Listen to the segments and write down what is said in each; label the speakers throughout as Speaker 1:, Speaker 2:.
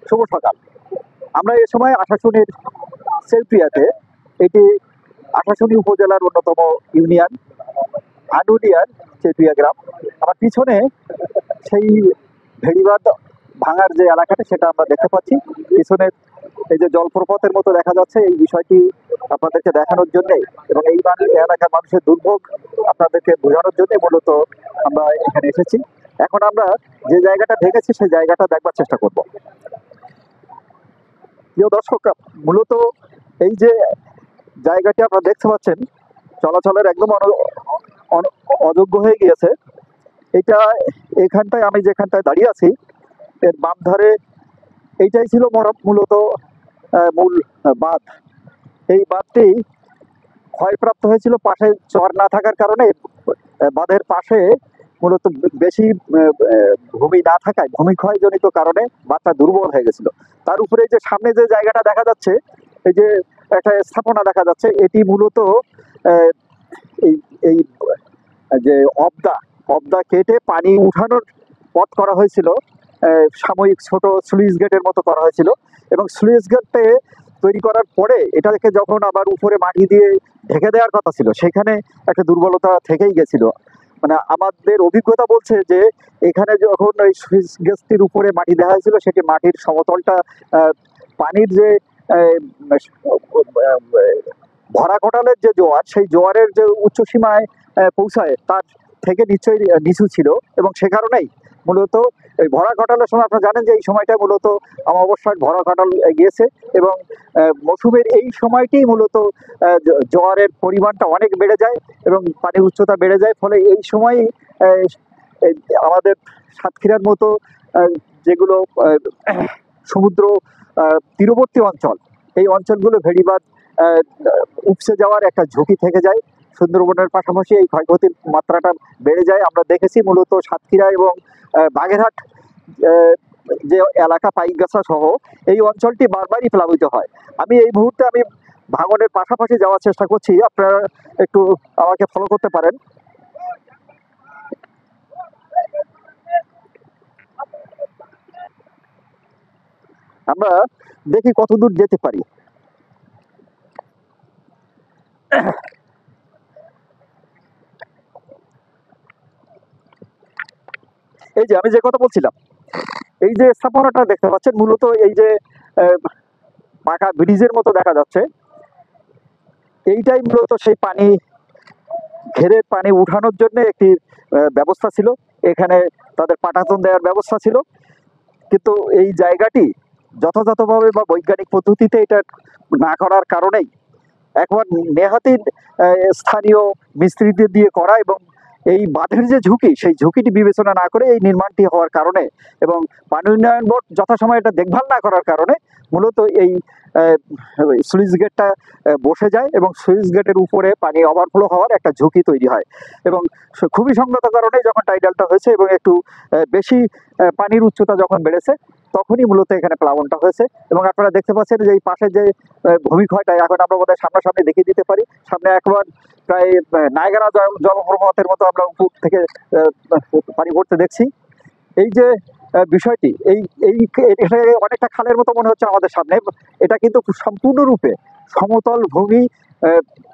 Speaker 1: শুভ সকাল। আমরা এ সময় আশাশুনির সেলফিয়াতে, এটি আশাশুনি উপজেলার অন্যতম ইউনিয়ন আনুলিয়ার চেপিয়া গ্রাম। আমার পিছনে সেই ভেড়িবাঁধ ভাঙার যে এলাকাটা সেটা আমরা দেখতে পাচ্ছি। পিছনে এই যে জলপ্রপাতের মতো দেখা যাচ্ছে, এই বিষয়টি আপনাদেরকে দেখানোর জন্যে এবং এই এলাকার মানুষের দুর্ভোগ আপনাদেরকে বোঝানোর জন্য মূলত আমরা এখানে এসেছি। এখন আমরা যে জায়গাটা দেখেছি সেই জায়গাটা দেখবার চেষ্টা করব। প্রিয় দর্শক, মূলত এই যে জায়গাটি আপনারা দেখতে পাচ্ছেন চলাচলের একদম অযোগ্য হয়ে গিয়েছে। এটা এখানটায় আমি যেখানটায় দাঁড়িয়ে আছি এর বাম ধারে এইটাই ছিল মূলত মূল বাঁধ। এই বাঁধটি ক্ষয়প্রাপ্ত হয়েছিল পাশে চর না থাকার কারণে। বাঁধের পাশে মূলত বেশি ভূমি না থাকায়, ভূমিক্ষয়জনিত কারণে বাঁধটা দুর্বল হয়ে গেছিল। তার উপরে যে সামনে যে জায়গাটা দেখা যাচ্ছে, এই যে একটা স্থাপনা দেখা যাচ্ছে, এটি মূলত এই এই যে অবদা কেটে পানি উঠানোর পথ করা হয়েছিল। সাময়িক ছোট স্লুইস গেটের মতো করা হয়েছিল এবং স্লুইস গেটে তৈরি করার পরে এটাকে যখন আবার উপরে মাটি দিয়ে ঢেকে দেওয়ার কথা ছিল, সেখানে একটা দুর্বলতা থেকেই গেছিল। মানে আমাদের অভিজ্ঞতা বলছে যে এখানে যখন ওই সুইচ গেটটির উপরে মাটি দেওয়া হয়েছিল, সেটি মাটির সমতলটা পানির যে ভরা ঘটালের যে জোয়ার, সেই জোয়ারের যে উচ্চ সীমায় পৌঁছায় তার থেকে নিশ্চয়ই নিচু ছিল এবং সে কারণেই মূলত এই ভরা ঘটালের সময় আপনারা জানেন যে এই সময়টা মূলত অমাবস্যার ভরা ঘটাল গিয়েছে এবং মৌসুমের এই সময়টি মূলত জোয়ারের পরিমাণটা অনেক বেড়ে যায় এবং পানির উচ্চতা বেড়ে যায়। ফলে এই সময় আমাদের সাতক্ষীরার মতো যেগুলো সমুদ্র তীরবর্তী অঞ্চল, এই অঞ্চলগুলো ভেড়িবাঁধ উপসে যাওয়ার একটা ঝুঁকি থেকে যায়। সুন্দরবনের পাশাপাশি এই ক্ষয়ক্ষতির মাত্রাটা বেড়ে যায়। আমরা দেখেছি মূলত সাতক্ষীরা এবং বাগেরহাট যে এলাকা, পাইকগাছা সহ এই অঞ্চলটি বারবারই প্লাবিত হয়। আমি এই মুহূর্তে ভাঙনের পাশাপাশি যাওয়ার চেষ্টা করছি, আপনারা একটু আমাকে ফলো করতে পারেন। আমরা দেখি কতদূর যেতে পারি। এই যে আমি যে কথা বলছিলাম, এই যে স্থাপনাটা দেখতে পাচ্ছেন, মূলত এই যে পাকা ব্রিজের মতো দেখা যাচ্ছে, এইটাই মূলত সেই পানি ঘেরে পানি উঠানোর জন্য একটি ব্যবস্থা ছিল। এখানে তাদের পাটাতন দেওয়ার ব্যবস্থা ছিল, কিন্তু এই জায়গাটি যথাযথভাবে বা বৈজ্ঞানিক পদ্ধতিতে এটা না করার কারণেই একবার নেহাতি স্থানীয় মিস্ত্রিদের দিয়ে করা এবং এই বাঁধের যে ঝুঁকি, সেই ঝুঁকিটি বিবেচনা না করে এই নির্মাণটি হওয়ার কারণে এবং পানি উন্নয়ন বোর্ড যথাসময়ে এটা দেখভাল না করার কারণে মূলত এই স্লুইস গেটটা বসে যায় এবং স্লুইস গেটের উপরে পানি ওভারফ্লো হওয়ার একটা ঝুঁকি তৈরি হয়। এবং খুবই সংগত কারণে যখন টাইডালটা হয়েছে এবং একটু বেশি পানির উচ্চতা যখন বেড়েছে, তখনই মূলত এখানে প্লাবনটা হয়েছে। এবং আপনারা দেখতে পাচ্ছেন যে এই পাশে যে ভূমিক্ষয়টা এখন আমরা বোধহয় সামনাসামনি দেখিয়ে দিতে পারি। সামনে একবার প্রায় নায়াগ্রা জলপ্রপাতের মতো আমরা উপর থেকে পানি পড়তে দেখছি। এই যে বিষয়টি, এটা অনেকটা খালের মতো মনে হচ্ছে আমাদের সামনে। এটা কিন্তু সম্পূর্ণরূপে সমতল ভূমি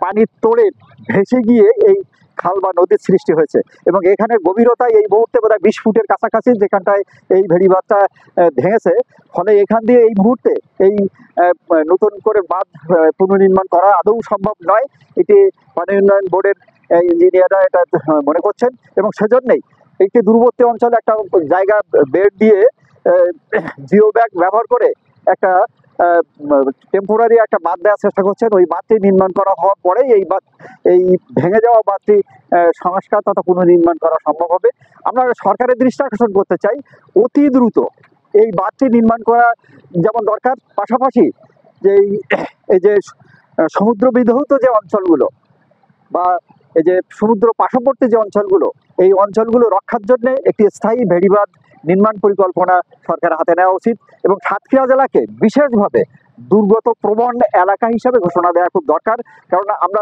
Speaker 1: পানির তোড়ে ভেসে গিয়ে এই খাল বা নদীর সৃষ্টি হয়েছে এবং এখানে গভীরতা এই মুহূর্তে বোধহয় 20 ফুটের কাছাকাছি, যেখানটায় এই ভেড়িবাঁধটা ভেঙেছে। ফলে এখান দিয়ে এই মুহূর্তে এই নতুন করে বাঁধ পুনর্নির্মাণ করা আদৌ সম্ভব নয়। এটি পানি উন্নয়ন বোর্ডের ইঞ্জিনিয়াররা এটা মনে করছেন এবং সেজন্যই একটি দূরবর্তী অঞ্চলে একটা জায়গা বেড দিয়ে জিও ব্যাগ ব্যবহার করে একটা টেম্পোরারি একটা বাঁধ দেওয়ার চেষ্টা করছেন। ওই বাঁধটি নির্মাণ করা হওয়ার পরেই এই ভেঙে যাওয়া বাঁধটি সংস্কার তথা পুনর্নির্মাণ করা সম্ভব হবে। আমরা সরকারের দৃষ্টি আকর্ষণ করতে চাই, অতি দ্রুত এই বাঁধটি নির্মাণ করা যেমন দরকার, পাশাপাশি যে এই যে সমুদ্র বিধৌত যে অঞ্চলগুলো বা এই যে সমুদ্র পার্শ্ববর্তী যে অঞ্চলগুলো, এই অঞ্চলগুলো রক্ষার জন্য একটি স্থায়ী ভেড়িবাঁধ নির্মাণ পরিকল্পনা সরকার হাতে নেওয়া উচিত এবং সাতক্ষীরা জেলাকে বিশেষভাবে দুর্গত প্রবণ এলাকা হিসাবে ঘোষণা দেওয়া খুব দরকার। কারণ আমরা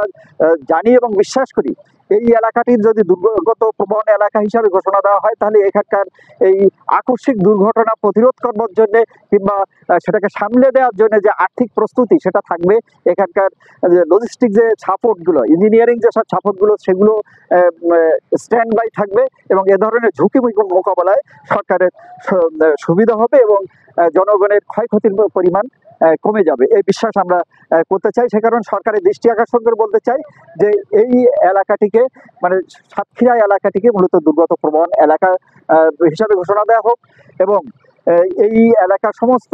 Speaker 1: জানি এবং বিশ্বাস করি এই এলাকাটির যদি দুর্গত প্রবণ এলাকা হিসাবে ঘোষণা দেওয়া হয়, তাহলে এখানকার এই আকস্মিক দুর্ঘটনা প্রতিরোধ করবার জন্য কিংবা সেটাকে সামলে দেওয়ার জন্য যে আর্থিক প্রস্তুতি সেটা থাকবে, এখানকার যে লজিস্টিক যে সাপোর্টগুলো, ইঞ্জিনিয়ারিং যেসব সাপোর্টগুলো, সেগুলো স্ট্যান্ড বাই থাকবে এবং এ ধরনের ঝুঁকি মোকাবেলায় সরকারের সুবিধা হবে এবং জনগণের ক্ষয়ক্ষতির পরিমাণ কমে যাবে, এই বিশ্বাস আমরা করতে চাই। সে কারণে সরকারের দৃষ্টি আকর্ষণ করে বলতে চাই যে এই এলাকাটিকে, মানে সাতক্ষীরা এলাকাটিকে মূলত দুর্গত প্রবণ এলাকা হিসাবে ঘোষণা দেওয়া হোক এবং এই এলাকার সমস্ত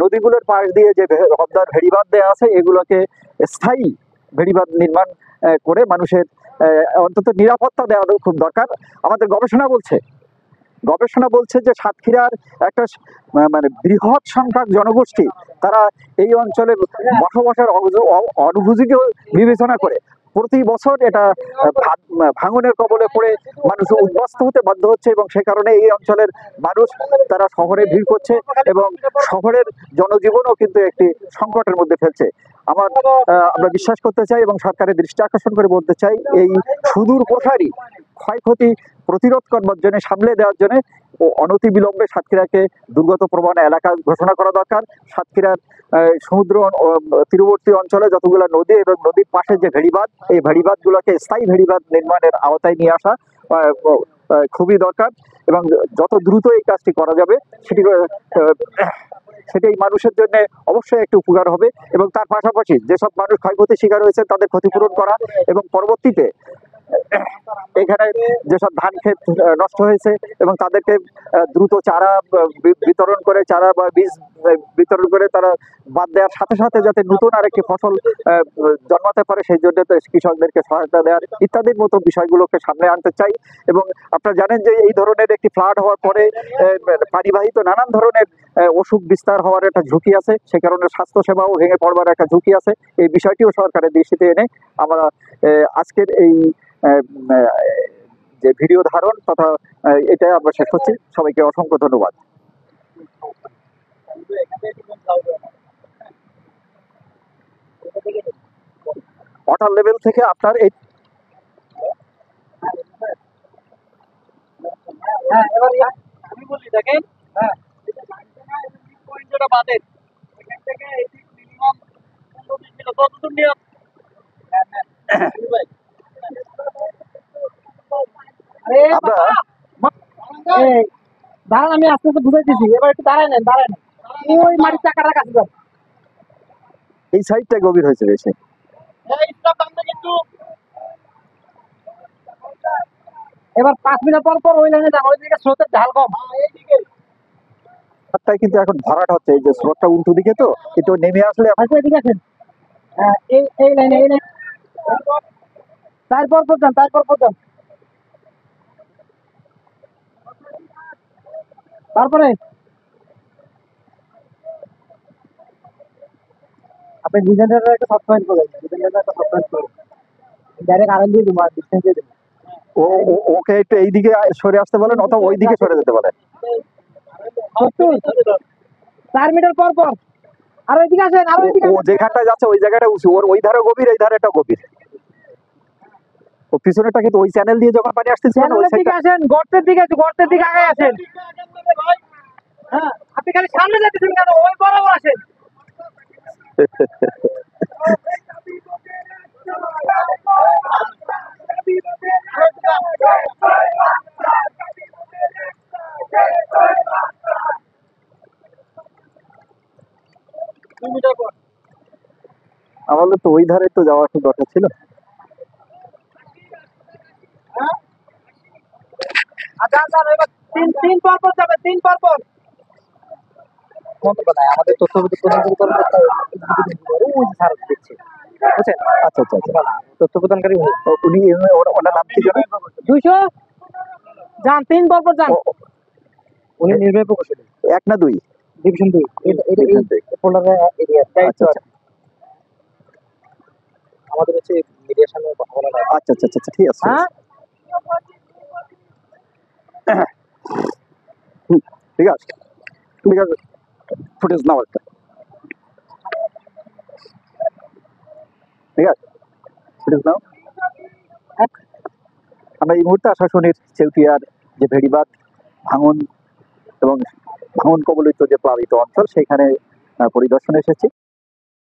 Speaker 1: নদীগুলোর পাশ দিয়ে যে হবদার ভেড়িবাঁধ দেওয়া আছে, এগুলোকে স্থায়ী ভেড়িবাঁধ নির্মাণ করে মানুষের অন্তত নিরাপত্তা দেওয়া খুব দরকার। আমাদের গবেষণা বলছে যে সাতক্ষীরার একটা মানে বৃহৎ সংখ্যক জনগোষ্ঠী, তারা এই অঞ্চলে বসবাসের অনুভূতিকে বিবেচনা করে প্রতি বছর এটা ভাঙনের কবলে পড়ে মানুষ উদ্বাস্ত হতে বাধ্য হচ্ছে এবং সে কারণে এই অঞ্চলের মানুষ তারা শহরে ভিড় করছে এবং শহরের জনজীবনও কিন্তু একটি সংকটের মধ্যে ফেলছে। আমরা বিশ্বাস করতে চাই এবং সরকারের দৃষ্টি আকর্ষণ করে বলতে চাই, এই সুদূর প্রসারী ক্ষয়ক্ষতি প্রতিরোধ করবার জন্য, সামলে দেওয়ার জন্য অনতি বিলম্বে সাতক্ষীরাকে দুর্গত প্রবণ এলাকা ঘোষণা করা দরকার। সাতক্ষীরার সমুদ্র তীরবর্তী অঞ্চলে যতগুলো নদী এবং নদীর পাশে যে ভেড়িবাঁধ, এই ভেড়িবাঁধগুলোকে স্থায়ী ভেড়িবাঁধ নির্মাণের আওতায় নিয়ে আসা খুবই দরকার এবং যত দ্রুত এই কাজটি করা যাবে সেটাই মানুষের জন্য অবশ্যই একটি উপকার হবে এবং তার পাশাপাশি যেসব মানুষ ক্ষয়ক্ষতির শিকার হয়েছে তাদের ক্ষতিপূরণ করা এবং পরবর্তীতে এখানে যেসব ধান ক্ষেত নষ্ট হয়েছে এবং তাদেরকে দ্রুত চারা বিতরণ করে, চারা বা বীজ বিতরণ করে তারা বাদ দেওয়ার সাথে সাথে যাতে নতুন আরেকটি ফসল জন্মাতে পারে, সেই জন্য কৃষকদেরকে সহায়তা দেওয়ার ইত্যাদির মতো বিষয়গুলোকে সামনে আনতে চাই। এবং আপনারা জানেন যে এই ধরনের একটি ফ্লাড হওয়ার পরে পানিবাহিত নানান ধরনের অসুখ বিস্তার হওয়ার একটা ঝুঁকি আছে, সে কারণে স্বাস্থ্যসেবাও ভেঙে পড়বার একটা ঝুঁকি আছে। এই বিষয়টিও সরকারের দৃষ্টিতে এনে আমরা আজকের এই যে ভিডিও ধারণ তথা এটা আমরা শেষ করছি। সবাইকে অসংখ্য ধন্যবাদ। ওয়াটার লেভেল থেকে আপনার এই
Speaker 2: আমি বলি দেখেন, বাদের এখান থেকে মিনিমাম 15-20 মিটার কতদূর নিয়ে দাঁড়ান, আমি আস্তে আস্তে বুঝাইতেছি, এবার একটু দাঁড়ায় নেন, ওই মাটির চাকাটা কাছে যান,
Speaker 1: এই সাইডটা গভীর হয়েছে বেশি,
Speaker 2: কিন্তু এবার 5 মিনিট পর পর ওই লাইনে যান, ওই দিকে স্রোতের ঢাল কম, এইদিকে
Speaker 1: কিন্তু এখন ভরাট হচ্ছে, এই যে স্রোতটা উল্টো দিকে তো একটু নেমে আসলে
Speaker 2: এদিকে আছেন। হ্যাঁ, এই লাইনে তারপর যান, তারপরে আপনি ডিজাইনারটা একটা সফটওয়্যার করে ডাইরেক্ট আরএল দিয়ে দেবো, ডিসটেন্স দিয়ে দেবো।
Speaker 1: ওকে একটু এইদিকে সরে আসতে বলেন অথবা ওই দিকে সরে যেতে বলেন।
Speaker 2: 4 মিটার পর আর ওইদিকে আসেন, আর ওইদিকে
Speaker 1: ও যেখানটা যাচ্ছে ওই জায়গাটা উঁচু, ওর ওই ধারে গভীর, এই ধারেটা গভীর। ও পিছনেরটা কিন্তু ওই চ্যানেল দিয়ে যখন পানি আসতেছে ওই
Speaker 2: দিকে আসেন, গর্তের দিকে আগে আসেন। হ্যাঁ, আপনি খালি সামনে যাচ্ছেন কেন? ওই বরাবর আসেন।
Speaker 1: আমাদের তো ওই ধারে তো যাওয়ার খুব দরকার ছিল।
Speaker 2: আমাদের তথ্য প্রদান
Speaker 1: আচ্ছা
Speaker 2: তথ্য প্রদানকারী
Speaker 1: উনি ওনার নাম কি জানেন?
Speaker 2: 200 যান, 3 পর যান। উনি নির্বাহী প্রকৌশলী,
Speaker 1: 1 না 2?
Speaker 2: ডিভিশন 2। আমাদের হচ্ছে মিডিয়ার সামনে কথা বলা।
Speaker 1: আচ্ছা ঠিক আছে। ঠিক আছে ফুটেজ নাও একটা, ঠিক আছে ফুটেজ নাও। আমরা এই মুহূর্তে আশাশুনির চেউটিয়ার যে ভেড়িবাঁধ ভাঙন এবং ভাঙন কবলিত যে প্লাবিত অঞ্চল সেখানে পরিদর্শনে এসেছি।